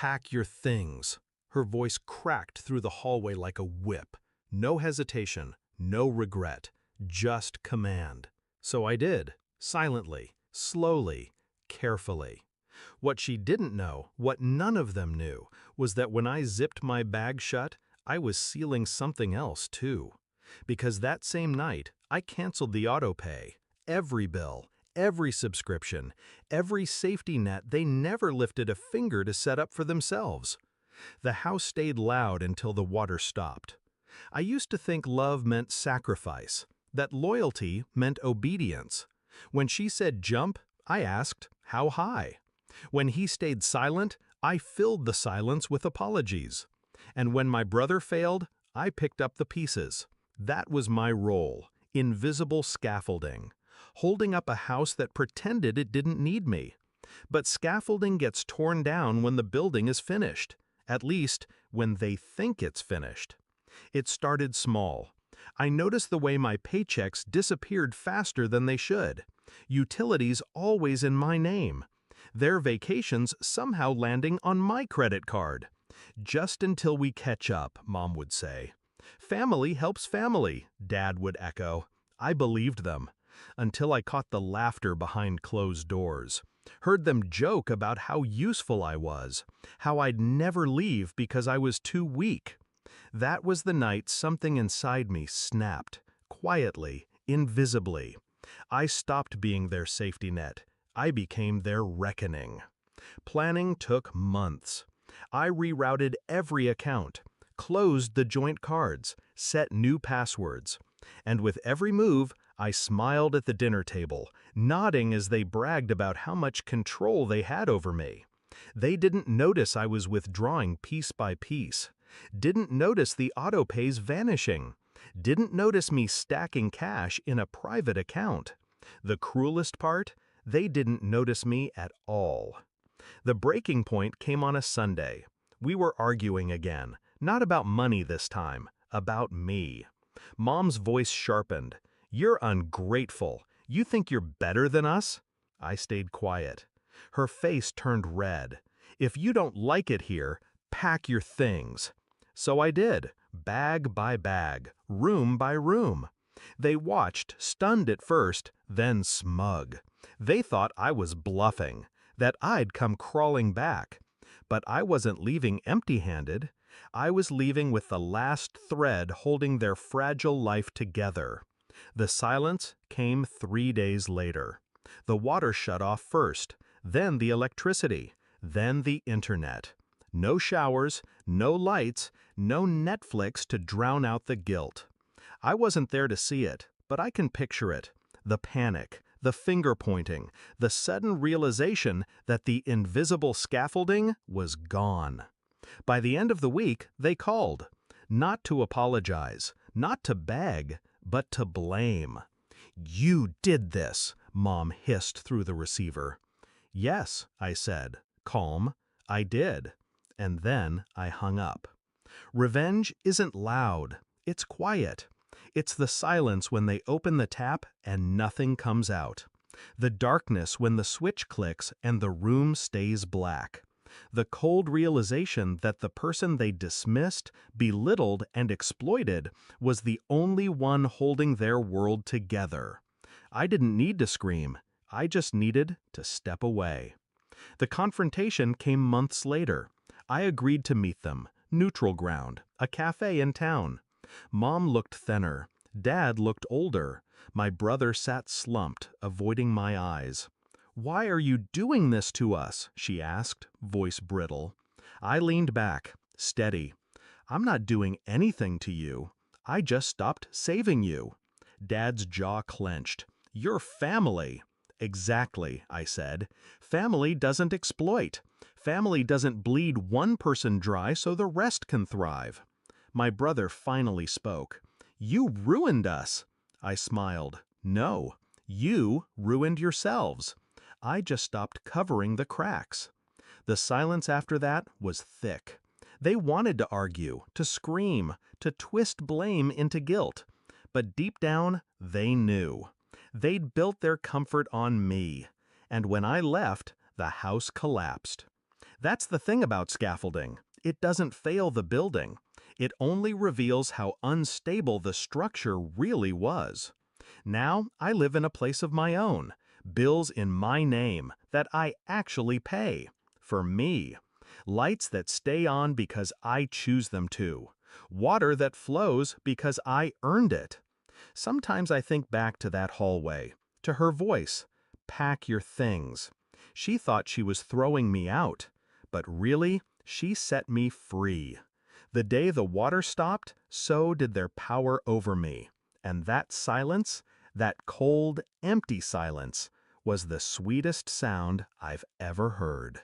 Pack your things. Her voice cracked through the hallway like a whip. No hesitation, no regret, just command. So I did, silently, slowly, carefully. What she didn't know, what none of them knew, was that when I zipped my bag shut, I was sealing something else too. Because that same night, I canceled the Autopay. Every bill, every subscription, every safety net they never lifted a finger to set up for themselves. The house stayed loud until the water stopped. I used to think love meant sacrifice, that loyalty meant obedience. When she said jump, I asked, how high? When he stayed silent, I filled the silence with apologies. And when my brother failed, I picked up the pieces. That was my role, invisible scaffolding, holding up a house that pretended it didn't need me. But scaffolding gets torn down when the building is finished, at least when they think it's finished. It started small. I noticed the way my paychecks disappeared faster than they should. Utilities always in my name. Their vacations somehow landing on my credit card. Just until we catch up, Mom would say. Family helps family, Dad would echo. I believed them. Until I caught the laughter behind closed doors. Heard them joke about how useful I was. How I'd never leave because I was too weak. That was the night something inside me snapped. Quietly, invisibly. I stopped being their safety net. I became their reckoning. Planning took months. I rerouted every account, closed the joint cards, set new passwords. And with every move, I smiled at the dinner table, nodding as they bragged about how much control they had over me. They didn't notice I was withdrawing piece by piece. Didn't notice the autopays vanishing. Didn't notice me stacking cash in a private account. The cruelest part? They didn't notice me at all. The breaking point came on a Sunday. We were arguing again, not about money this time, about me. Mom's voice sharpened. You're ungrateful. You think you're better than us? I stayed quiet. Her face turned red. If you don't like it here, pack your things. So I did, bag by bag, room by room. They watched, stunned at first, then smug. They thought I was bluffing, that I'd come crawling back. But I wasn't leaving empty-handed. I was leaving with the last thread holding their fragile life together. The silence came 3 days later. The water shut off first, then the electricity, then the internet. No showers, no lights, no Netflix to drown out the guilt. I wasn't there to see it, but I can picture it. The panic, the finger-pointing, the sudden realization that the invisible scaffolding was gone. By the end of the week, they called. Not to apologize, not to beg, but to blame. You did this, Mom hissed through the receiver. Yes, I said, calm, I did. And then I hung up. Revenge isn't loud, it's quiet. It's the silence when they open the tap and nothing comes out. The darkness when the switch clicks and the room stays black. The cold realization that the person they dismissed, belittled, and exploited was the only one holding their world together. I didn't need to scream. I just needed to step away. The confrontation came months later. I agreed to meet them, neutral ground, a cafe in town. Mom looked thinner. Dad looked older. My brother sat slumped, avoiding my eyes. "Why are you doing this to us?" she asked, voice brittle. I leaned back, steady. "I'm not doing anything to you. I just stopped saving you." Dad's jaw clenched. "You're family." "Exactly," I said. "Family doesn't exploit. Family doesn't bleed one person dry so the rest can thrive." My brother finally spoke. "You ruined us." I smiled. "No, you ruined yourselves." I just stopped covering the cracks. The silence after that was thick. They wanted to argue, to scream, to twist blame into guilt. But deep down, they knew. They'd built their comfort on me. And when I left, the house collapsed. That's the thing about scaffolding. It doesn't fail the building. It only reveals how unstable the structure really was. Now I live in a place of my own, bills in my name that I actually pay. For me. Lights that stay on because I choose them to. Water that flows because I earned it. Sometimes I think back to that hallway, to her voice, "Pack your things." She thought she was throwing me out, but really, she set me free. The day the water stopped, so did their power over me. And that silence, that cold, empty silence, was the sweetest sound I've ever heard.